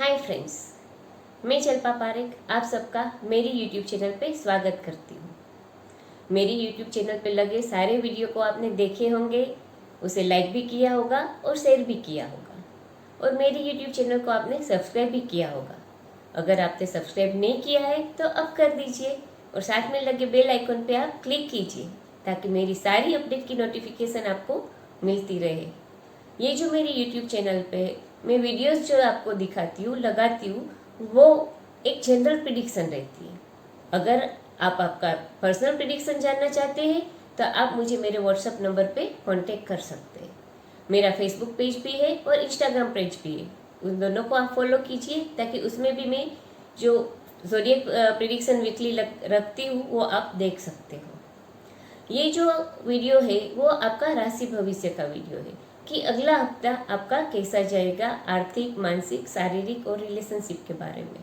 Hi friends, मैं शिल्पा पारेख आप सबका मेरी यूट्यूब चैनल पे स्वागत करती हूँ। मेरी यूट्यूब चैनल पे लगे सारे वीडियो को आपने देखे होंगे, उसे लाइक भी किया होगा और शेयर भी किया होगा और मेरी यूट्यूब चैनल को आपने सब्सक्राइब भी किया होगा। अगर आपने सब्सक्राइब नहीं किया है तो अब कर दीजिए और साथ में लगे बेल आइकन पे आप क्लिक कीजिए ताकि मेरी सारी अपडेट की नोटिफिकेशन आपको मिलती रहे। ये जो मेरी यूट्यूब चैनल पे मैं वीडियोस जो आपको दिखाती हूँ लगाती हूँ वो एक जनरल प्रिडिक्शन रहती है। अगर आप आपका पर्सनल प्रिडिक्शन जानना चाहते हैं तो आप मुझे मेरे व्हाट्सएप नंबर पे कांटेक्ट कर सकते हैं। मेरा फेसबुक पेज भी है और इंस्टाग्राम पेज भी है, उन दोनों को आप फॉलो कीजिए ताकि उसमें भी मैं जो ज़ोडिएक प्रिडिक्शन वीकली रखती हूँ वो आप देख सकते हो। ये जो वीडियो है वो आपका राशि भविष्य का वीडियो है कि अगला हफ्ता आपका कैसा जाएगा, आर्थिक, मानसिक, शारीरिक और रिलेशनशिप के बारे में।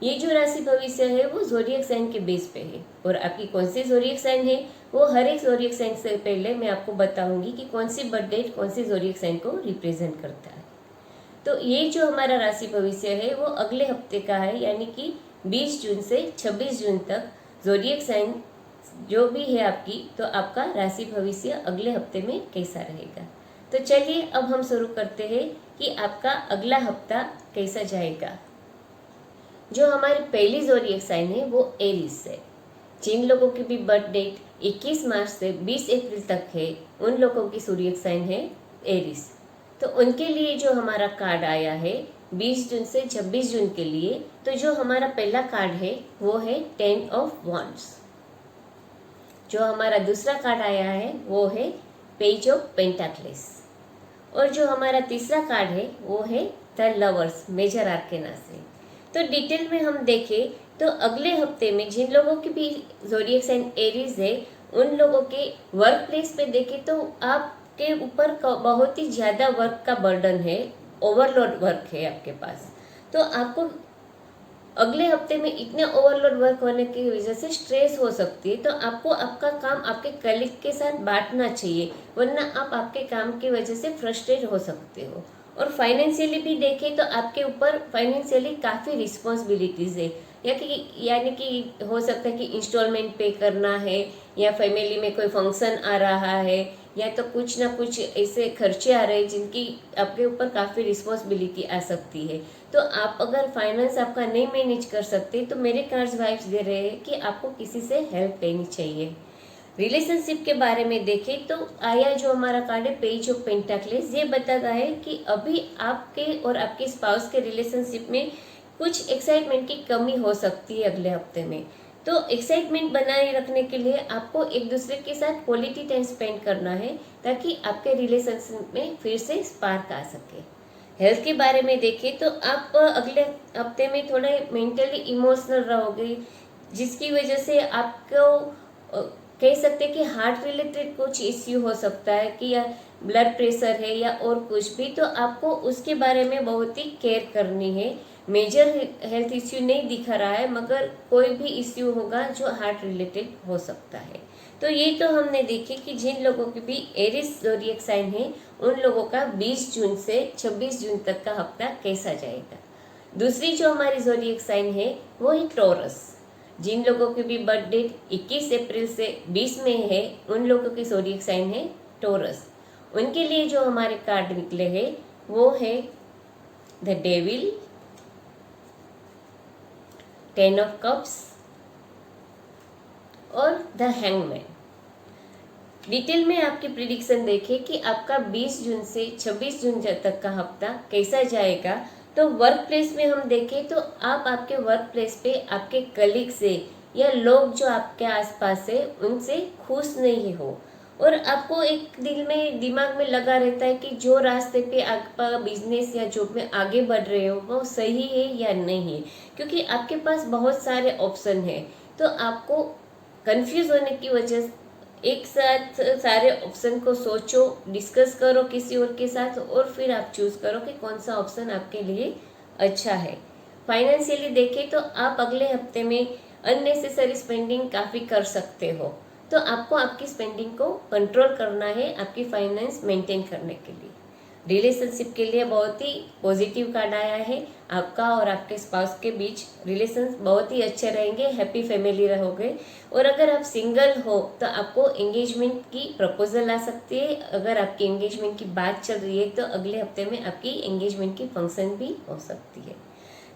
ये जो राशि भविष्य है वो ज़ोडिएक साइन के बेस पे है और आपकी कौन सी ज़ोडिएक साइन है वो हर एक ज़ोडिएक साइन से पहले मैं आपको बताऊंगी कि कौन सी बर्थ डेट कौन सी ज़ोडिएक साइन को रिप्रेजेंट करता है। तो ये जो हमारा राशि भविष्य है वो अगले हफ्ते का है, यानी कि 20 जून से 26 जून तक ज़ोडिएक साइन जो भी है आपकी, तो आपका राशि भविष्य अगले हफ्ते में कैसा रहेगा। तो चलिए अब हम शुरू करते हैं कि आपका अगला हफ्ता कैसा जाएगा। जो हमारी पहली ज़ोडिएक साइन है वो एरीज है। जिन लोगों की भी बर्थ डेट 21 मार्च से 20 अप्रैल तक है उन लोगों की ज़ोडिएक साइन है एरीज। तो उनके लिए जो हमारा कार्ड आया है 20 जून से 26 जून के लिए, तो जो हमारा पहला कार्ड है वो है 10 ऑफ वॉन्ड्स। जो हमारा दूसरा कार्ड आया है वो है पेज ऑफ पेंटाक्लेस और जो हमारा तीसरा कार्ड है वो है द लवर्स मेजर आर्केना से। तो डिटेल में हम देखें तो अगले हफ्ते में जिन लोगों की भी ज़ोडिएक साइन एरीज है उन लोगों के वर्क प्लेस पे देखें तो आपके ऊपर बहुत ही ज़्यादा वर्क का बर्डन है, ओवरलोड वर्क है आपके पास। तो आपको अगले हफ्ते में इतने ओवरलोड वर्क होने की वजह से स्ट्रेस हो सकती है। तो आपको आपका काम आपके कलीग के साथ बांटना चाहिए, वरना आप आपके काम की वजह से फ्रस्ट्रेट हो सकते हो। और फाइनेंशियली भी देखें तो आपके ऊपर फाइनेंशियली काफ़ी रिस्पॉन्सिबिलिटीज़ है, यानी कि हो सकता है कि इंस्टॉलमेंट पे करना है या फैमिली में कोई फंक्शन आ रहा है या तो कुछ ना कुछ ऐसे खर्चे आ रहे हैं जिनकी आपके ऊपर काफ़ी रिस्पॉन्सिबिलिटी आ सकती है। तो आप अगर फाइनेंस आपका नहीं मैनेज कर सकते तो मेरे कार्ड्स वाइब्स दे रहे हैं कि आपको किसी से हेल्प लेनी चाहिए। रिलेशनशिप के बारे में देखें तो आया जो हमारा कार्ड है पेज ऑफ पेंटाक्लेस, ये बताता है कि अभी आपके और आपके स्पाउस के रिलेशनशिप में कुछ एक्साइटमेंट की कमी हो सकती है अगले हफ्ते में। तो एक्साइटमेंट बनाए रखने के लिए आपको एक दूसरे के साथ क्वालिटी टाइम स्पेंड करना है ताकि आपके रिलेशनशिप में फिर से स्पार्क आ सके। हेल्थ के बारे में देखें तो आप अगले हफ्ते में थोड़े मेंटली इमोशनल रहोगे, जिसकी वजह से आपको कह सकते हैं कि हार्ट रिलेटेड कुछ इश्यू हो सकता है कि या ब्लड प्रेशर है या और कुछ भी, तो आपको उसके बारे में बहुत ही केयर करनी है। मेजर हेल्थ इश्यू नहीं दिखा रहा है मगर कोई भी इश्यू होगा जो हार्ट रिलेटेड हो सकता है। तो ये तो हमने देखे कि जिन लोगों की भी एरिस ज़ोडिएक साइन है उन लोगों का 20 जून से 26 जून तक का हफ्ता कैसा जाएगा। दूसरी जो हमारी ज़ोडिएक साइन है वो है टॉरस। जिन लोगों की भी बर्थ डेट 21 अप्रैल से 20 में है उन लोगों की ज़ोडिएक साइन है टॉरस। उनके लिए जो हमारे कार्ड निकले हैं वो है द डेविल, 10 ऑफ कप्स और द हैंगमैन। डिटेल में आपकी प्रिडिक्शन देखें कि आपका 20 जून से 26 जून तक का हफ्ता कैसा जाएगा। तो वर्क प्लेस में हम देखें तो आप आपके वर्क प्लेस पे आपके कलीग से या लोग जो आपके आसपास है उनसे खुश नहीं हो और आपको एक दिमाग में लगा रहता है कि जो रास्ते पे आपका बिजनेस या जॉब में आगे बढ़ रहे हो वो सही है या नहीं है, क्योंकि आपके पास बहुत सारे ऑप्शन है। तो आपको कंफ्यूज होने की वजह एक साथ सारे ऑप्शन को सोचो, डिस्कस करो किसी और के साथ और फिर आप चूज करो कि कौन सा ऑप्शन आपके लिए अच्छा है। फाइनेंशियली देखें तो आप अगले हफ्ते में अननेसेसरी स्पेंडिंग काफ़ी कर सकते हो, तो आपको आपकी स्पेंडिंग को कंट्रोल करना है आपकी फाइनेंस मेंटेन करने के लिए। रिलेशनशिप के लिए बहुत ही पॉजिटिव कार्ड आया है। आपका और आपके स्पाउस के बीच रिलेशन बहुत ही अच्छे रहेंगे, हैप्पी फैमिली रहोगे। और अगर आप सिंगल हो तो आपको एंगेजमेंट की प्रपोजल आ सकती है। अगर आपकी एंगेजमेंट की बात चल रही है तो अगले हफ्ते में आपकी एंगेजमेंट की फंक्शन भी हो सकती है।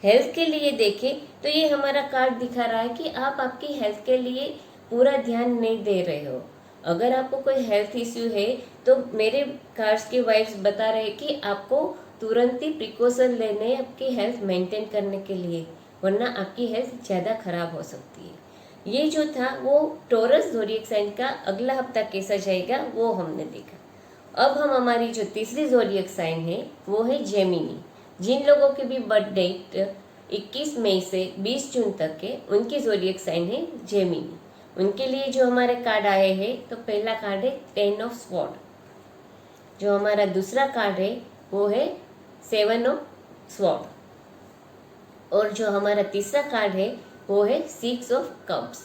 हेल्थ के लिए देखें तो ये हमारा कार्ड दिखा रहा है कि आप आपकी हेल्थ के लिए पूरा ध्यान नहीं दे रहे हो। अगर आपको कोई हेल्थ इश्यू है तो मेरे कार्ड्स के वाइब्स बता रहे हैं कि आपको तुरंत ही प्रिकॉशन लेने आपकी हेल्थ मेंटेन करने के लिए, वरना आपकी हेल्थ ज़्यादा खराब हो सकती है। ये जो था वो टॉरस ज़ोडिएक साइन का अगला हफ्ता कैसा जाएगा वो हमने देखा। अब हम हमारी जो तीसरी ज़ोडिएक साइन है वो है जेमिनी। जिन लोगों की भी बर्थ डेट 21 मई से 20 जून तक है उनकी ज़ोडिएक साइन है जेमिनी। उनके लिए जो हमारे कार्ड आए हैं तो पहला कार्ड है 10 ऑफ स्वॉर्ड। जो हमारा दूसरा कार्ड है वो है 7 ऑफ स्वॉर्ड। और जो हमारा तीसरा कार्ड है वो है 6 ऑफ कप्स।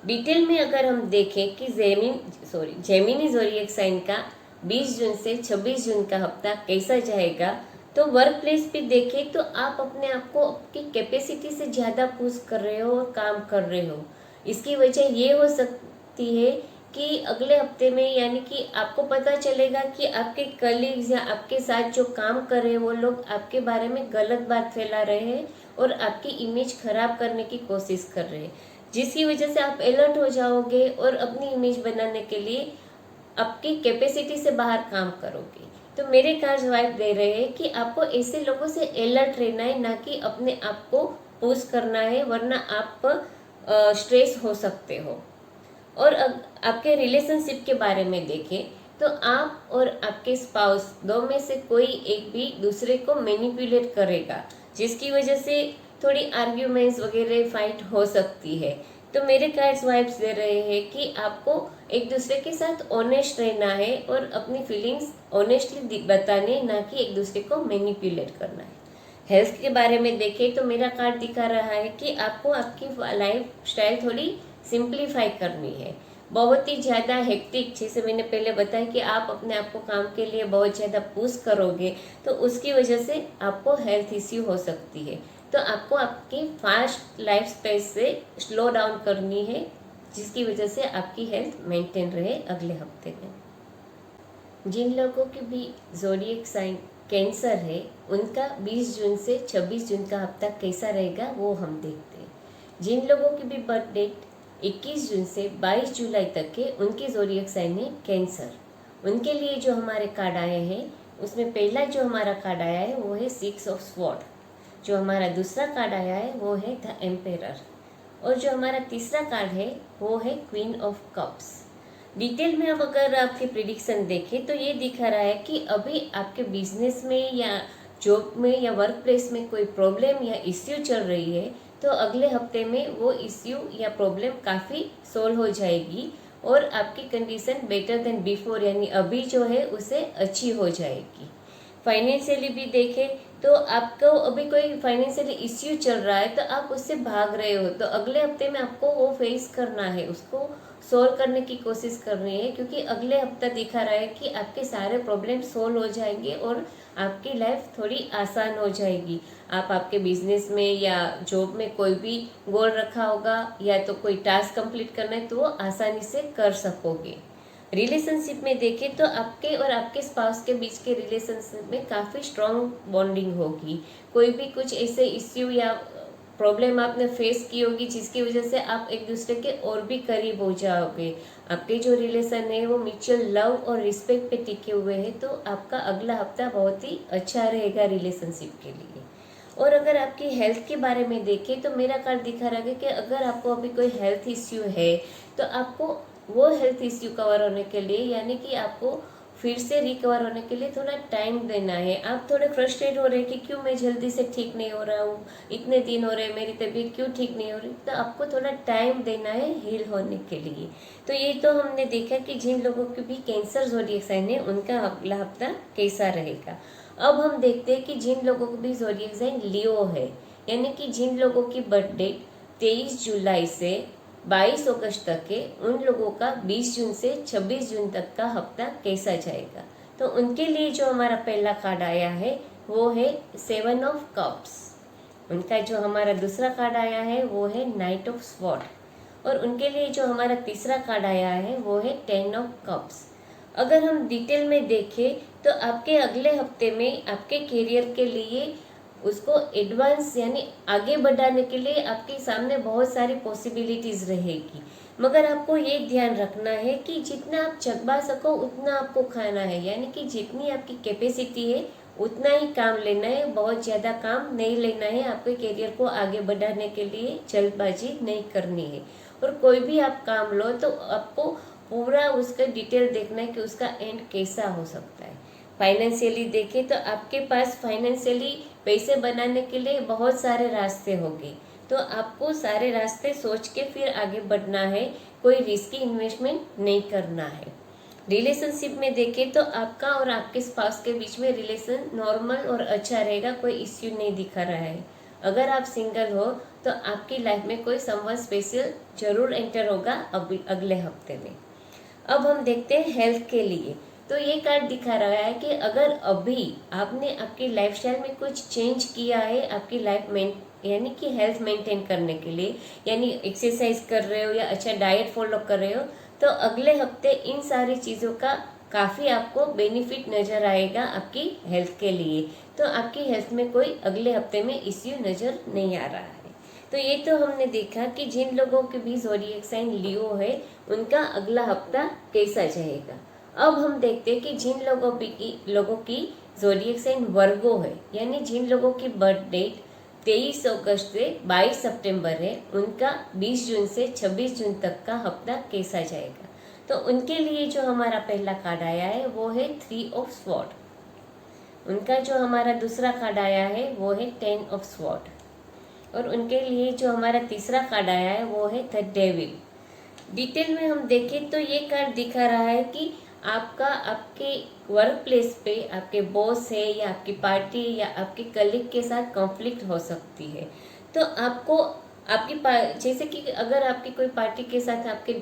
डिटेल में अगर हम देखें कि जेमिनी ज़ोडिएक साइन का 20 जून से 26 जून का हफ्ता कैसा जाएगा, तो वर्क प्लेस पे देखें तो आप अपने आप को आपकी कैपेसिटी से ज़्यादा पुश कर रहे हो और काम कर रहे हो। इसकी वजह ये हो सकती है कि अगले हफ्ते में यानी कि आपको पता चलेगा कि आपके कलीग्स या आपके साथ जो काम कर रहे हैं वो लोग आपके बारे में गलत बात फैला रहे हैं और आपकी इमेज खराब करने की कोशिश कर रहे हैं, जिसकी वजह से आप अलर्ट हो जाओगे और अपनी इमेज बनाने के लिए आपकी कैपेसिटी से बाहर काम करोगे। तो मेरे कार्ड्स वाइब दे रहे हैं कि आपको ऐसे लोगों से अलर्ट रहना है, ना कि अपने आप को पुश करना है, वरना आप स्ट्रेस हो सकते हो। और आपके रिलेशनशिप के बारे में देखें तो आप और आपके स्पाउस दो में से कोई एक भी दूसरे को मैनिपुलेट करेगा, जिसकी वजह से थोड़ी आर्ग्यूमेंट्स वगैरह फाइट हो सकती है। तो मेरे कार्ड्स वाइब्स दे रहे हैं कि आपको एक दूसरे के साथ ऑनेस्ट रहना है और अपनी फीलिंग्स ऑनेस्टली बताने, ना कि एक दूसरे को मैनिपुलेट करना है। हेल्थ के बारे में देखें तो मेरा कार्ड दिखा रहा है कि आपको आपकी लाइफ स्टाइल थोड़ी सिंप्लीफाई करनी है। बहुत ही ज़्यादा हेक्टिक, जैसे मैंने पहले बताया कि आप अपने आप को काम के लिए बहुत ज़्यादा पुश करोगे तो उसकी वजह से आपको हेल्थ इश्यू हो सकती है। तो आपको आपकी फास्ट लाइफ स्पेस से स्लो डाउन करनी है, जिसकी वजह से आपकी हेल्थ मेंटेन रहे अगले हफ्ते में। जिन लोगों की भी ज़ोडिएक साइन कैंसर है उनका 20 जून से 26 जून का हफ्ता कैसा रहेगा वो हम देखते हैं। जिन लोगों की भी बर्थ डेट 21 जून से 22 जुलाई तक है उनकी ज़ोडिएक साइन है कैंसर। उनके लिए जो हमारे कार्ड आए हैं उसमें पहला जो हमारा कार्ड आया है वो है 6 ऑफ स्वॉर्ड। जो हमारा दूसरा कार्ड आया है वो है द एम्पेरर। और जो हमारा तीसरा कार्ड है वो है क्वीन ऑफ कप्स। डिटेल में अब अगर आपकी प्रिडिक्शन देखें तो ये दिखा रहा है कि अभी आपके बिजनेस में या जॉब में या वर्क प्लेस में कोई प्रॉब्लम या इश्यू चल रही है तो अगले हफ्ते में वो इश्यू या प्रॉब्लम काफ़ी सोल्व हो जाएगी और आपकी कंडीशन बेटर देन बिफोर यानी अभी जो है उसे अच्छी हो जाएगी। फाइनेंशियली भी देखें तो आपको अभी कोई फाइनेंशियली इश्यू चल रहा है तो आप उससे भाग रहे हो, तो अगले हफ्ते में आपको वो फेस करना है, उसको सोल्व करने की कोशिश करनी है, क्योंकि अगले हफ्ता दिखा रहा है कि आपके सारे प्रॉब्लम सोल्व हो जाएंगे और आपकी लाइफ थोड़ी आसान हो जाएगी। आप आपके बिजनेस में या जॉब में कोई भी गोल रखा होगा या तो कोई टास्क कंप्लीट करना है तो वो आसानी से कर सकोगे। रिलेशनशिप में देखें तो आपके और आपके स्पाउस के बीच के रिलेशनशिप में काफ़ी स्ट्रॉन्ग बॉन्डिंग होगी। कोई भी कुछ ऐसे इश्यू या प्रॉब्लम आपने फेस की होगी जिसकी वजह से आप एक दूसरे के और भी करीब हो जाओगे। आपके जो रिलेशन है वो म्यूचुअल लव और रिस्पेक्ट पे टिके हुए हैं, तो आपका अगला हफ्ता बहुत ही अच्छा रहेगा रिलेशनशिप के लिए। और अगर आपकी हेल्थ के बारे में देखें तो मेरा कार्ड दिखा रहा है कि अगर आपको अभी कोई हेल्थ इश्यू है तो आपको वो हेल्थ इश्यू कवर होने के लिए यानी कि आपको फिर से रिकवर होने के लिए थोड़ा टाइम देना है। आप थोड़े फ्रस्ट्रेट हो रहे हैं कि क्यों मैं जल्दी से ठीक नहीं हो रहा हूँ, इतने दिन हो रहे हैं मेरी तबीयत क्यों ठीक नहीं हो रही, तो आपको थोड़ा टाइम देना है हील होने के लिए। तो ये तो हमने देखा कि जिन लोगों की भी कैंसर ज़ोडिएक साइन है उनका अगला हफ्ता कैसा रहेगा। अब हम देखते हैं कि जिन लोगों को भी ज़ोडिएक साइन लियो है, यानी कि जिन लोगों की बर्थ डेट 23 जुलाई से 22 अगस्त तक है, उन लोगों का 20 जून से 26 जून तक का हफ्ता कैसा जाएगा। तो तो उनके लिए जो हमारा पहला कार्ड आया है वो है 7 ऑफ कप्स। उनका जो हमारा दूसरा कार्ड आया है वो है नाइट ऑफ स्वॉर्ड। और उनके लिए जो हमारा तीसरा कार्ड आया है वो है 10 ऑफ कप्स। अगर हम डिटेल में देखें तो आपके अगले हफ्ते में आपके करियर के लिए उसको एडवांस यानी आगे बढ़ाने के लिए आपके सामने बहुत सारी पॉसिबिलिटीज रहेगी, मगर आपको ये ध्यान रखना है कि जितना आप चबा सको उतना आपको खाना है, यानी कि जितनी आपकी कैपेसिटी है उतना ही काम लेना है, बहुत ज़्यादा काम नहीं लेना है। आपके करियर को आगे बढ़ाने के लिए जल्दबाजी नहीं करनी है। और कोई भी आप काम लो तो आपको पूरा उसका डिटेल देखना है कि उसका एंड कैसा हो सकता है। फाइनेंशियली देखें तो आपके पास फाइनेंशियली पैसे बनाने के लिए बहुत सारे रास्ते होंगे, तो आपको सारे रास्ते सोच के फिर आगे बढ़ना है, कोई रिस्की इन्वेस्टमेंट नहीं करना है। रिलेशनशिप में देखें तो आपका और आपके स्पाउस के बीच में रिलेशन नॉर्मल और अच्छा रहेगा, कोई इश्यू नहीं दिखा रहा है। अगर आप सिंगल हो तो आपकी लाइफ में कोई समवन स्पेशल जरूर एंटर होगा अगले हफ्ते में। अब हम देखते हैं हेल्थ के लिए। तो ये कार्ड दिखा रहा है कि अगर अभी आपने आपकी लाइफस्टाइल में कुछ चेंज किया है आपकी लाइफ में यानी कि हेल्थ मेंटेन करने के लिए, यानी एक्सरसाइज कर रहे हो या अच्छा डाइट फॉलो कर रहे हो, तो अगले हफ्ते इन सारी चीज़ों का काफ़ी आपको बेनिफिट नज़र आएगा आपकी हेल्थ के लिए। तो आपकी हेल्थ में कोई अगले हफ्ते में इश्यू नज़र नहीं आ रहा है। तो ये तो हमने देखा कि जिन लोगों के भी ज़ोडिएक साइन लियो है उनका अगला हफ्ता कैसा जाएगा। अब हम देखते हैं कि जिन लोगों की ज़ोडिएक साइन वर्गो है, यानी जिन लोगों की बर्थ डेट 23 अगस्त से 22 सितंबर है, उनका 20 जून से 26 जून तक का हफ्ता कैसा जाएगा। तो उनके लिए जो हमारा पहला कार्ड आया है वो है 3 ऑफ स्वॉर्ड। उनका जो हमारा दूसरा कार्ड आया है वो है 10 ऑफ स्वॉर्ड। और उनके लिए जो हमारा तीसरा कार्ड आया है वो है द डेविल। डिटेल में हम देखें तो ये कार्ड दिखा रहा है कि आपका आपके वर्क प्लेस पे आपके बॉस है या आपकी पार्टी या आपके कलीग के साथ कॉन्फ्लिक्ट हो सकती है। तो आपको जैसे कि अगर आपकी कोई पार्टी के साथ आपके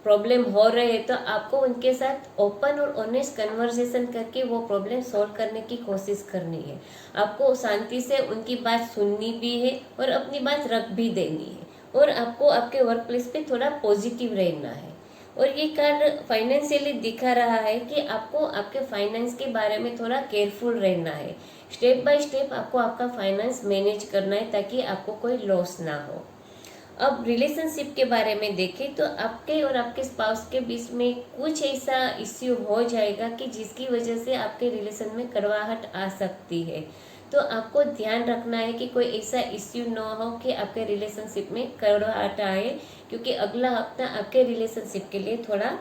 प्रॉब्लम हो रहे हैं तो आपको उनके साथ ओपन और ऑनेस्ट कन्वर्सेशन करके वो प्रॉब्लम सॉल्व करने की कोशिश करनी है। आपको शांति से उनकी बात सुननी भी है और अपनी बात रख भी देनी है, और आपको आपके वर्क प्लेस पे थोड़ा पॉजिटिव रहना है। और ये कार्ड फाइनेंशियली दिखा रहा है कि आपको आपके फाइनेंस के बारे में थोड़ा केयरफुल रहना है। स्टेप बाय स्टेप आपको आपका फाइनेंस मैनेज करना है ताकि आपको कोई लॉस ना हो। अब रिलेशनशिप के बारे में देखें तो आपके और आपके स्पाउस के बीच में कुछ ऐसा इश्यू हो जाएगा कि जिसकी वजह से आपके रिलेशन में कड़वाहट आ सकती है। तो आपको ध्यान रखना है कि कोई ऐसा इश्यू ना हो कि आपके रिलेशनशिप में कड़वाहट आए, क्योंकि अगला हफ्ता आपके रिलेशनशिप के लिए थोड़ा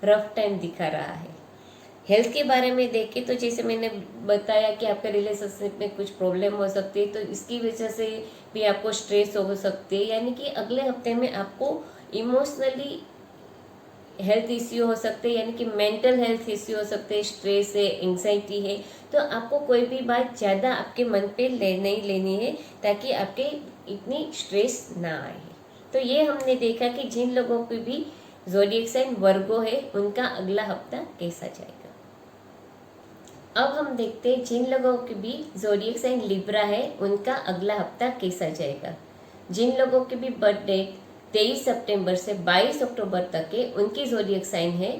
रफ टाइम दिखा रहा है। हेल्थ के बारे में देखें तो जैसे मैंने बताया कि आपके रिलेशनशिप में कुछ प्रॉब्लम हो सकती है, तो इसकी वजह से भी आपको स्ट्रेस हो सकती है, यानी कि अगले हफ्ते में आपको इमोशनली हेल्थ इश्यू हो सकते हैं, यानी कि मेंटल हेल्थ इश्यू हो सकते हैं, स्ट्रेस है, एंग्जाइटी है। तो आपको कोई भी बात ज़्यादा आपके मन पे नहीं लेनी है ताकि आपके इतनी स्ट्रेस ना आए। तो ये हमने देखा कि जिन लोगों की भी ज़ोडिएक साइन वर्गो है उनका अगला हफ्ता कैसा जाएगा। अब हम देखते हैं जिन लोगों की भी ज़ोडिएक साइन लिब्रा है उनका अगला हफ्ता कैसा जाएगा। जिन लोगों की भी बर्थ डेट 23 सितंबर से 22 अक्टूबर तक है उनकी ज़ोडिएक साइन है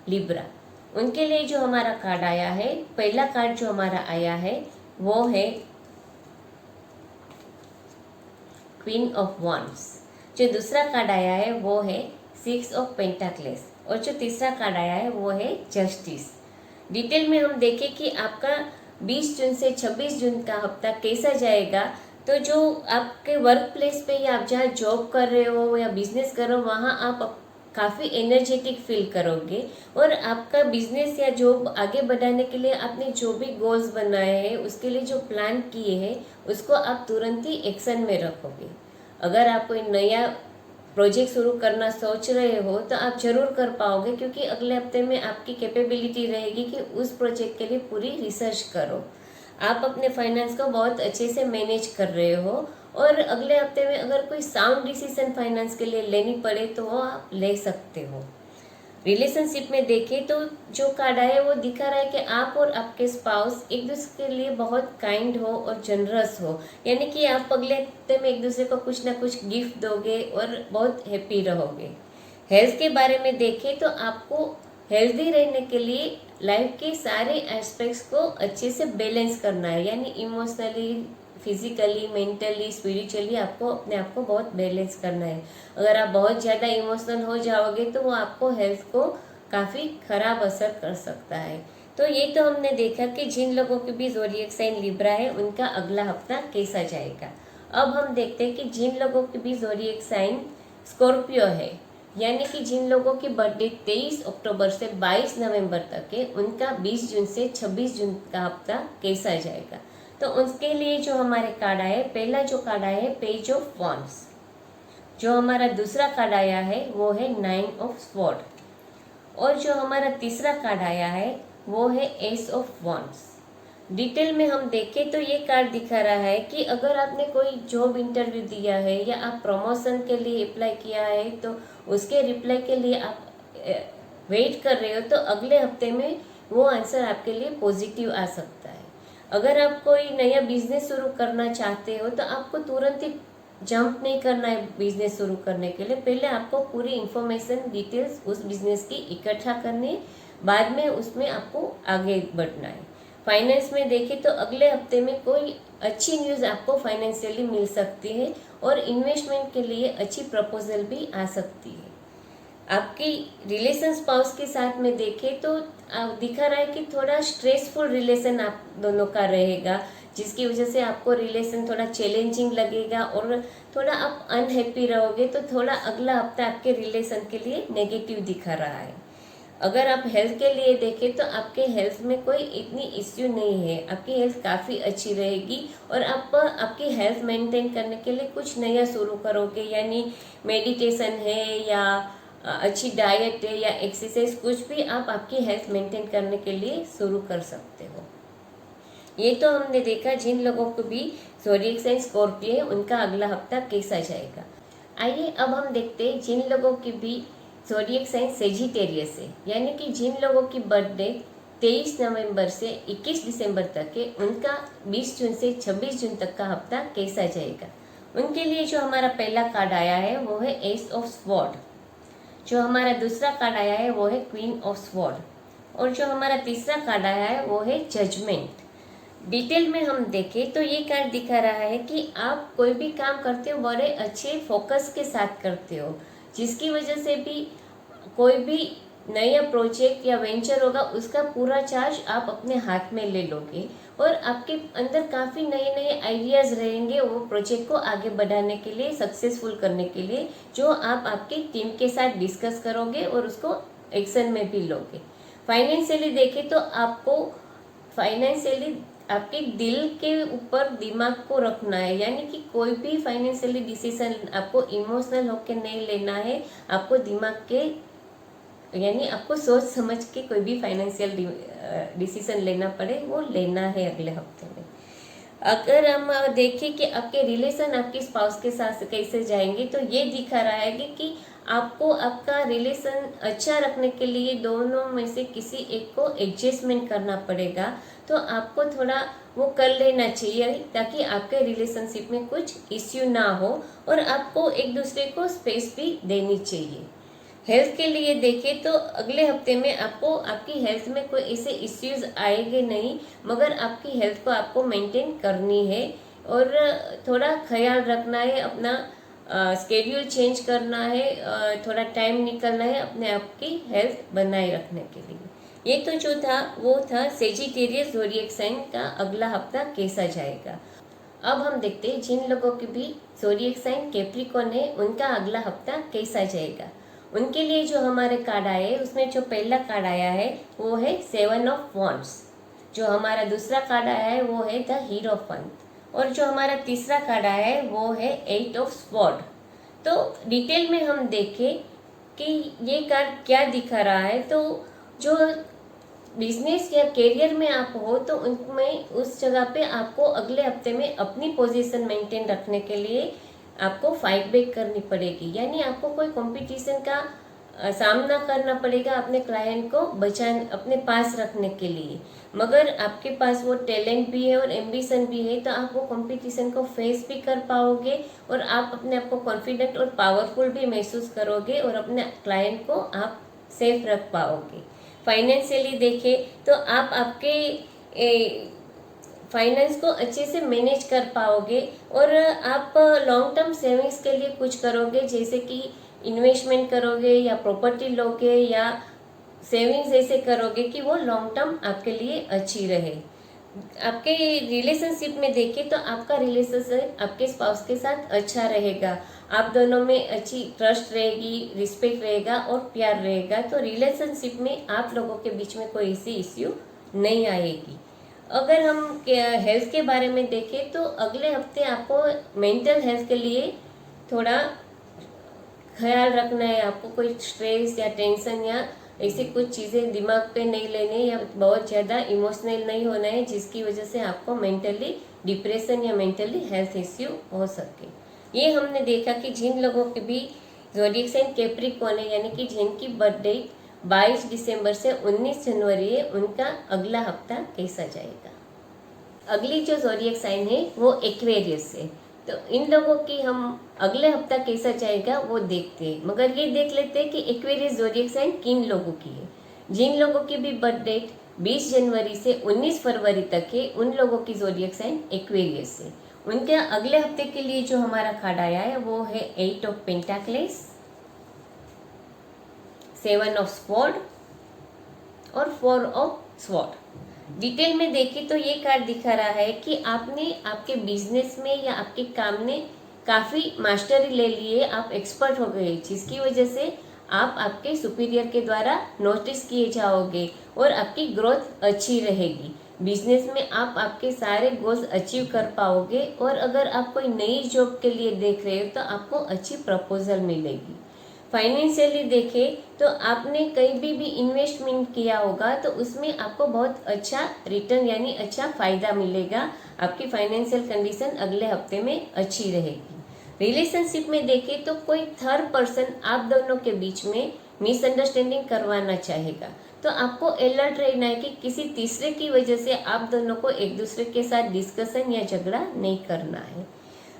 लिब्रा। उनके लिए जो हमारा कार्ड आया है, पहला कार्ड जो हमारा आया है वो है क्वीन ऑफ वांड्स। जो दूसरा कार्ड आया है वो है 6 ऑफ पेंटाक्लेस, और जो तीसरा कार्ड आया है वो है जस्टिस। डिटेल में हम देखें कि आपका 20 जून से 26 जून का हफ्ता कैसा जाएगा। तो जो आपके वर्क प्लेस पे या आप जहाँ जॉब कर रहे हो या बिजनेस कर रहे हो वहाँ आप काफ़ी एनर्जेटिक फील करोगे, और आपका बिजनेस या जॉब आगे बढ़ाने के लिए आपने जो भी गोल्स बनाए हैं उसके लिए जो प्लान किए हैं उसको आप तुरंत ही एक्शन में रखोगे। अगर आप कोई नया प्रोजेक्ट शुरू करना सोच रहे हो तो आप जरूर कर पाओगे, क्योंकि अगले हफ्ते में आपकी कैपेबिलिटी रहेगी कि उस प्रोजेक्ट के लिए पूरी रिसर्च करो। आप अपने फाइनेंस को बहुत अच्छे से मैनेज कर रहे हो, और अगले हफ्ते में अगर कोई साउंड डिसीजन फाइनेंस के लिए लेनी पड़े तो वो आप ले सकते हो। रिलेशनशिप में देखें तो जो कार्ड आया है वो दिखा रहा है कि आप और आपके स्पाउस एक दूसरे के लिए बहुत काइंड हो और जनरस हो, यानी कि आप अगले हफ्ते में एक दूसरे को कुछ ना कुछ गिफ्ट दोगे और बहुत हैप्पी रहोगे। हेल्थ के बारे में देखें तो आपको हेल्दी रहने के लिए लाइफ के सारे एस्पेक्ट्स को अच्छे से बैलेंस करना है, यानी इमोशनली, फिजिकली, मेंटली, स्पिरिचुअली आपको अपने आप को बहुत बैलेंस करना है। अगर आप बहुत ज़्यादा इमोशनल हो जाओगे तो वो आपको हेल्थ को काफ़ी खराब असर कर सकता है। तो ये तो हमने देखा कि जिन लोगों के भी ज़ोडिएक साइन लिब्रा है उनका अगला हफ्ता कैसा जाएगा। अब हम देखते हैं कि जिन लोगों के भी ज़ोडिएक साइन स्कॉर्पियो है, यानी कि जिन लोगों की बर्थडे 23 अक्टूबर से 22 नवंबर तक है, उनका 20 जून से 26 जून का हफ्ता कैसा जाएगा। तो उसके लिए जो हमारे कार्ड आए, पहला जो कार्ड आया है पेज ऑफ वॉन्ड्स, जो हमारा दूसरा कार्ड आया है वो है 9 ऑफ स्वॉर्ड, और जो हमारा तीसरा कार्ड आया है वो है एस ऑफ वॉन्ड्स। डिटेल में हम देखें तो ये कार्ड दिखा रहा है कि अगर आपने कोई जॉब इंटरव्यू दिया है या आप प्रमोशन के लिए अप्लाई किया है तो उसके रिप्लाई के लिए आप वेट कर रहे हो, तो अगले हफ्ते में वो आंसर आपके लिए पॉजिटिव आ सकता है। अगर आप कोई नया बिजनेस शुरू करना चाहते हो तो आपको तुरंत ही जंप नहीं करना है बिजनेस शुरू करने के लिए, पहले आपको पूरी इंफॉर्मेशन डिटेल्स उस बिजनेस की इकट्ठा करनी है, बाद में उसमें आपको आगे बढ़ना है। फाइनेंस में देखें तो अगले हफ्ते में कोई अच्छी न्यूज़ आपको फाइनेंशियली मिल सकती है और इन्वेस्टमेंट के लिए अच्छी प्रपोजल भी आ सकती है। आपकी रिलेशन स्पाउस के साथ में देखें तो दिखा रहा है कि थोड़ा स्ट्रेसफुल रिलेशन आप दोनों का रहेगा, जिसकी वजह से आपको रिलेशन थोड़ा चैलेंजिंग लगेगा और थोड़ा आप अनहैप्पी रहोगे। तो थोड़ा अगला हफ्ता आपके रिलेशन के लिए नेगेटिव दिखा रहा है। अगर आप हेल्थ के लिए देखें तो आपके हेल्थ में कोई इतनी इश्यू नहीं है, आपकी हेल्थ काफ़ी अच्छी रहेगी और आप आपकी हेल्थ मेंटेन करने के लिए कुछ नया शुरू करोगे, यानी मेडिटेशन है या अच्छी डाइट है या एक्सरसाइज, कुछ भी आप आपकी हेल्थ मेंटेन करने के लिए शुरू कर सकते हो। ये तो हमने देखा जिन लोगों को भी ज़ोडिएक साइन स्कॉर्पियो है उनका अगला हफ्ता कैसा जाएगा। आइए अब हम देखते हैं जिन लोगों की भी ज़ोडिएक साइन सेजिटेरियस है, यानी कि जिन लोगों की बर्थडे 23 नवंबर से 21 दिसंबर तक है, उनका 20 जून से 26 जून तक का हफ्ता कैसा जाएगा। उनके लिए जो हमारा पहला कार्ड आया है वो है एस ऑफ स्वॉर्ड, जो हमारा दूसरा कार्ड आया है वो है क्वीन ऑफ स्वॉर्ड, और जो हमारा तीसरा कार्ड आया है वो है जजमेंट। डिटेल में हम देखें तो ये कार्ड दिखा रहा है कि आप कोई भी काम करते हो बड़े अच्छे फोकस के साथ करते हो, जिसकी वजह से भी कोई भी नया प्रोजेक्ट या वेंचर होगा उसका पूरा चार्ज आप अपने हाथ में ले लोगे और आपके अंदर काफ़ी नए नए आइडियाज़ रहेंगे वो प्रोजेक्ट को आगे बढ़ाने के लिए, सक्सेसफुल करने के लिए, जो आप आपकी टीम के साथ डिस्कस करोगे और उसको एक्शन में भी लोगे। फाइनेंशियली देखें तो आपको फाइनेंशियली आपके दिल के ऊपर दिमाग को रखना है, यानी कि कोई भी फाइनेंशियली डिसीजन आपको इमोशनल होकर नहीं लेना है, आपको दिमाग के यानी आपको सोच समझ के कोई भी फाइनेंशियल डिसीजन लेना पड़े वो लेना है अगले हफ्ते में। अगर हम देखें कि आपके रिलेशन आपके स्पाउस के साथ कैसे जाएंगे तो ये दिखा रहा है कि आपको आपका रिलेशन अच्छा रखने के लिए दोनों में से किसी एक को एडजस्टमेंट करना पड़ेगा, तो आपको थोड़ा वो कर लेना चाहिए ताकि आपके रिलेशनशिप में कुछ इश्यू ना हो और आपको एक दूसरे को स्पेस भी देनी चाहिए। हेल्थ के लिए देखें तो अगले हफ्ते में आपको आपकी हेल्थ में कोई ऐसे इश्यूज आएंगे नहीं, मगर आपकी हेल्थ को आपको मेंटेन करनी है और थोड़ा ख्याल रखना है, अपना स्केड्यूल चेंज करना है, थोड़ा टाइम निकलना है अपने आप की हेल्थ बनाए रखने के लिए। ये तो जो था वो था सेजिटेरियस ज़ोडिएक साइन का अगला हफ्ता कैसा जाएगा। अब हम देखते हैं जिन लोगों की भी ज़ोडिएक साइन कैप्रिकॉर्न है उनका अगला हफ्ता कैसा जाएगा। उनके लिए जो हमारे कार्ड आए उसमें जो पहला कार्ड आया है वो है 7 ऑफ वॉन्ड्स, जो हमारा दूसरा कार्ड आया है वो है द हीरो ऑफ वंड, और जो हमारा तीसरा कार्ड आया है वो है 8 ऑफ स्वॉर्ड। तो डिटेल में हम देखें कि ये कार्ड क्या दिखा रहा है, तो जो बिजनेस या करियर में आप हो तो उनमें उस जगह पे आपको अगले हफ्ते में अपनी पोजीशन मेंटेन रखने के लिए आपको फाइट बैक करनी पड़ेगी, यानी आपको कोई कंपटीशन का सामना करना पड़ेगा अपने क्लाइंट को अपने पास रखने के लिए। मगर आपके पास वो टैलेंट भी है और एम्बिशन भी है, तो आप वो कंपटीशन को फेस भी कर पाओगे और आप अपने आप को कॉन्फिडेंट और पावरफुल भी महसूस करोगे और अपने क्लाइंट को आप सेफ रख पाओगे। फाइनेंशियली देखें तो आप आपके फाइनेंस को अच्छे से मैनेज कर पाओगे और आप लॉन्ग टर्म सेविंग्स के लिए कुछ करोगे, जैसे कि इन्वेस्टमेंट करोगे या प्रॉपर्टी लोगे या सेविंग्स ऐसे करोगे कि वो लॉन्ग टर्म आपके लिए अच्छी रहे। आपके रिलेशनशिप में देखें तो आपका रिलेशनशिप आपके स्पाउस के साथ अच्छा रहेगा, आप दोनों में अच्छी ट्रस्ट रहेगी, रिस्पेक्ट रहेगा और प्यार रहेगा। तो रिलेशनशिप में आप लोगों के बीच में कोई ऐसी इश्यू नहीं आएगी। अगर हम हेल्थ के बारे में देखें तो अगले हफ्ते आपको मेंटल हेल्थ के लिए थोड़ा ख्याल रखना है। आपको कोई स्ट्रेस या टेंशन या ऐसी कुछ चीज़ें दिमाग पे नहीं लेने या बहुत ज़्यादा इमोशनल नहीं होना है, जिसकी वजह से आपको मेंटली डिप्रेशन या मेंटली हेल्थ इश्यू हो सके। ये हमने देखा कि जिन लोगों के भी ज़ोडिएक साइन कैप्रिकॉर्न है, यानी कि जिनकी बर्थडे 22 दिसंबर से 19 जनवरी है, उनका अगला हफ्ता कैसा जाएगा। अगली जो ज़ोडिएक साइन है वो एक्वेरियस है, तो इन लोगों की हम अगले हफ्ता कैसा जाएगा वो देखते हैं। मगर ये देख लेते हैं कि एक्वेरियस ज़ोडिएक साइन किन लोगों की है। जिन लोगों की भी बर्थ डेट 20 जनवरी से 19 फरवरी तक है, उन लोगों की ज़ोडिएक साइन एक्वेरियस है। उनके अगले हफ्ते के लिए जो हमारा कार्ड आया है वो है 8 ऑफ पेंटाक्लेस, 7 ऑफ स्वॉर्ड और 4 ऑफ स्वॉर्ड। डिटेल में देखें तो ये कार्ड दिखा रहा है कि आपने आपके बिजनेस में या आपके काम में काफ़ी मास्टरी ले लिए, आप एक्सपर्ट हो गए, जिसकी वजह से आप आपके सुपीरियर के द्वारा नोटिस किए जाओगे और आपकी ग्रोथ अच्छी रहेगी। बिजनेस में आप आपके सारे गोल्स अचीव कर पाओगे और अगर आप कोई नई जॉब के लिए देख रहे हो तो आपको अच्छी प्रपोजल मिलेगी। फाइनेंशियली देखें तो आपने कहीं भी इन्वेस्टमेंट किया होगा तो उसमें आपको बहुत अच्छा रिटर्न यानी अच्छा फायदा मिलेगा। आपकी फाइनेंशियल कंडीशन अगले हफ्ते में अच्छी रहेगी। रिलेशनशिप में देखें तो कोई थर्ड पर्सन आप दोनों के बीच में मिसअंडरस्टैंडिंग करवाना चाहेगा, तो आपको अलर्ट रहना है कि किसी तीसरे की वजह से आप दोनों को एक दूसरे के साथ डिस्कशन या झगड़ा नहीं करना है।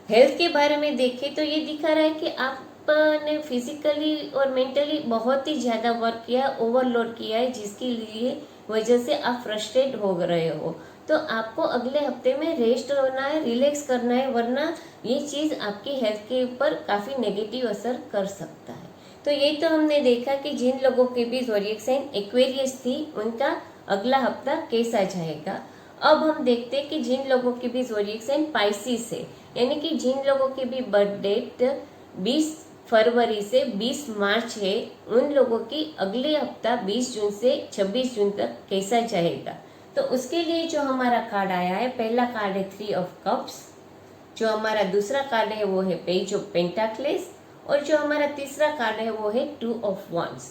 हेल्थ के बारे में देखें तो ये दिखा रहा है कि आपने फिजिकली और मेंटली बहुत ही ज़्यादा वर्क किया, ओवरलोड किया है, जिसके लिए वजह से आप फ्रस्ट्रेट हो रहे हो। तो आपको अगले हफ्ते में रेस्ट होना है, रिलैक्स करना है, वरना ये चीज़ आपकी हेल्थ के ऊपर काफ़ी नेगेटिव असर कर सकता है। तो यही तो हमने देखा कि जिन लोगों के भी ज़ोडिएक साइन एक्वेरियस थी उनका अगला हफ्ता कैसा जाएगा। अब हम देखते हैं कि जिन लोगों की भी ज़ोडिएक साइन पाइसिस है, यानी कि जिन लोगों की भी बर्थ डेट 20 फरवरी से 20 मार्च है, उन लोगों की अगले हफ्ता 20 जून से 26 जून तक कैसा जाएगा। तो उसके लिए जो हमारा कार्ड आया है, पहला कार्ड है 3 ऑफ कप्स, जो हमारा दूसरा कार्ड है वो है पेज ऑफ पेंटाक्लेस और जो हमारा तीसरा कार्ड है वो है 2 ऑफ वॉन्ड्स।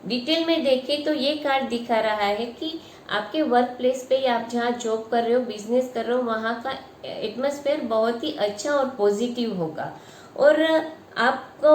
डिटेल में देखें तो ये कार्ड दिखा रहा है कि आपके वर्क प्लेस पे या आप जहाँ जॉब कर रहे हो, बिजनेस कर रहे हो, वहाँ का एटमॉस्फेयर बहुत ही अच्छा और पॉजिटिव होगा और आपको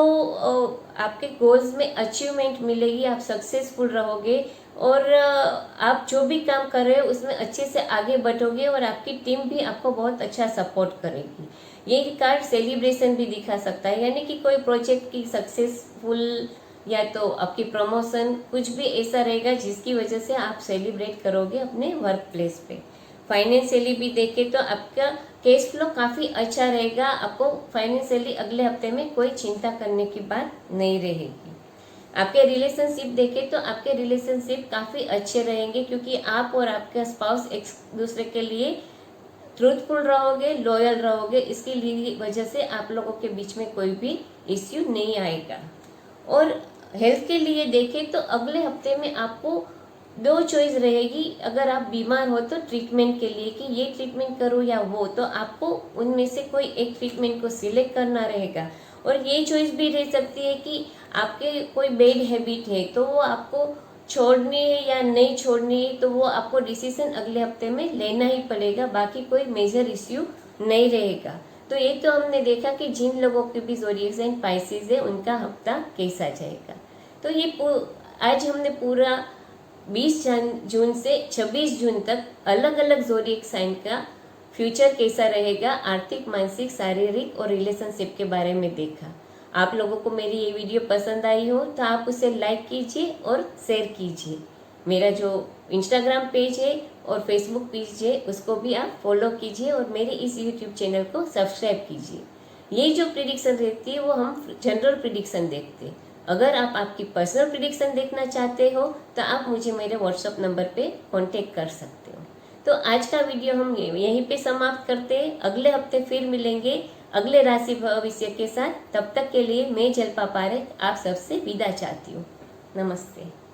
आपके गोल्स में अचीवमेंट मिलेगी, आप सक्सेसफुल रहोगे और आप जो भी काम कर रहे हो उसमें अच्छे से आगे बढ़ोगे और आपकी टीम भी आपको बहुत अच्छा सपोर्ट करेगी। ये कार्ड सेलिब्रेशन भी दिखा सकता है, यानी कि कोई प्रोजेक्ट की सक्सेसफुल या तो आपकी प्रमोशन कुछ भी ऐसा रहेगा जिसकी वजह से आप सेलिब्रेट करोगे अपने वर्क प्लेस पे। फाइनेंशियली भी देखें तो आपका कैश फ्लो काफ़ी अच्छा रहेगा, आपको फाइनेंशियली अगले हफ्ते में कोई चिंता करने की बात नहीं रहेगी। आपके रिलेशनशिप देखें तो आपके रिलेशनशिप काफ़ी अच्छे रहेंगे, क्योंकि आप और आपका स्पाउस एक दूसरे के लिए ट्रूथफुल रहोगे, लॉयल रहोगे, इसकी वजह से आप लोगों के बीच में कोई भी इश्यू नहीं आएगा। और हेल्थ के लिए देखें तो अगले हफ्ते में आपको 2 चॉइस रहेगी। अगर आप बीमार हो तो ट्रीटमेंट के लिए कि ये ट्रीटमेंट करो या वो, तो आपको उनमें से कोई एक ट्रीटमेंट को सिलेक्ट करना रहेगा। और ये चॉइस भी रह सकती है कि आपके कोई बैड हैबिट है तो वो आपको छोड़नी है या नहीं छोड़नी है, तो वो आपको डिसीजन अगले हफ्ते में लेना ही पड़ेगा, बाकी कोई मेजर इश्यू नहीं रहेगा। तो ये तो हमने देखा कि जिन लोगों की भी ज़ोडिएक साइन पाइसिस है उनका हफ्ता कैसा जाएगा। तो आज हमने पूरा 20 जून से 26 जून तक अलग अलग ज़ोडिएक साइन का फ्यूचर कैसा रहेगा, आर्थिक, मानसिक, शारीरिक और रिलेशनशिप के बारे में देखा। आप लोगों को मेरी ये वीडियो पसंद आई हो तो आप उसे लाइक कीजिए और शेयर कीजिए। मेरा जो इंस्टाग्राम पेज है और फेसबुक पेज है उसको भी आप फॉलो कीजिए और मेरे इस यूट्यूब चैनल को सब्सक्राइब कीजिए। ये जो प्रिडिक्शन रहती है वो हम जनरल प्रिडिक्शन देखते हैं। अगर आप आपकी पर्सनल प्रिडिक्शन देखना चाहते हो तो आप मुझे मेरे व्हाट्सएप नंबर पे कांटेक्ट कर सकते हो। तो आज का वीडियो हम यहीं पे समाप्त करते हैं। अगले हफ्ते फिर मिलेंगे अगले राशि भविष्य के साथ। तब तक के लिए मैं जल्पा पारेख आप सबसे विदा चाहती हूँ। नमस्ते।